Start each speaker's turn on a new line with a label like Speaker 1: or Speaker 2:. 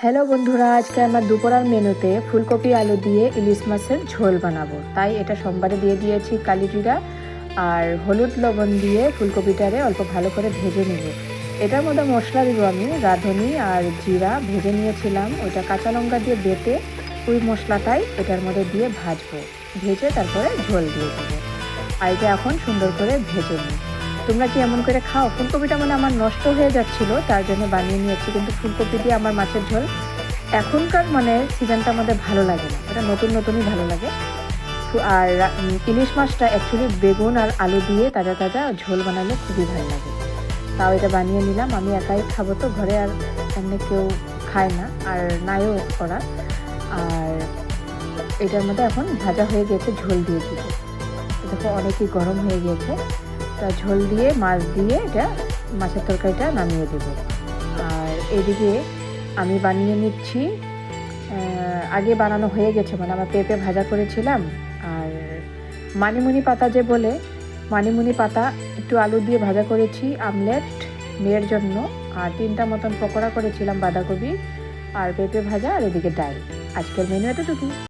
Speaker 1: Hello বন্ধুরা, আজকে আমার দুপুরের মেনুতে ফুলকপি আলু দিয়ে ইলিশ মাছের ঝোল বানাবো। তাই এটা সোমবারে দিয়ে দিয়েছি কালি জিরা আর হলুদ লবণ দিয়ে ফুলকপিটারে অল্প ভালো করে ভেজে নেব। এটার মধ্যে মশলা দিব আমি রাঁধুনি আর জিরা ভেজে নিয়েছিলাম, ওইটা কাঁচা লঙ্কা দিয়ে বেটে ওই মশলাটাই এটার মধ্যে দিয়ে ভাজবো। ভেজে তারপরে ঝোল দিয়ে দেবো। আর এটা এখন সুন্দর করে ভেজে নিই। তোমরা কি এমন করে খাও? ফুলকপিটা মানে আমার নষ্ট হয়ে যাচ্ছিলো, তার জন্য বানিয়ে নিয়েছি। কিন্তু ফুলকপি দিয়ে আমার মাছের ঝোল এখনকার মানে সিজনটা আমাদের ভালো লাগে না, এটা নতুন নতুনই ভালো লাগে। আর ইলিশ মাছটা অ্যাকচুয়ালি বেগুন আর আলু দিয়ে তাজা তাজা ঝোল বানালে খুবই ভালো লাগে। তাও এটা বানিয়ে নিলাম, আমি একাই খাবো তো, ঘরে আর এমনি কেউ খায় না আর নাইও করা। আর এটার মধ্যে এখন ভাজা হয়ে গেছে, ঝোল দিয়ে দিব। দেখো অনেকই গরম হয়ে গেছে, তা ঝোল দিয়ে মাছ দিয়ে এটা মাছের তরকারিটা নামিয়ে দেব। আর এদিকে আমি বানিয়ে নিচ্ছি, আগে বানানো হয়ে গেছে, মানে আমার পেঁপে ভাজা করেছিলাম। আর মানিমুনি পাতা যে বলে, মানিমুনি পাতা একটু আলু দিয়ে ভাজা করেছি আমলেট মেয়ের জন্য। আর 3টা মতন পকোড়া করেছিলাম বাঁধাকপি আর পেঁপে ভাজা, আর এদিকে ডাল। আজকের মেনু এতটুকুই।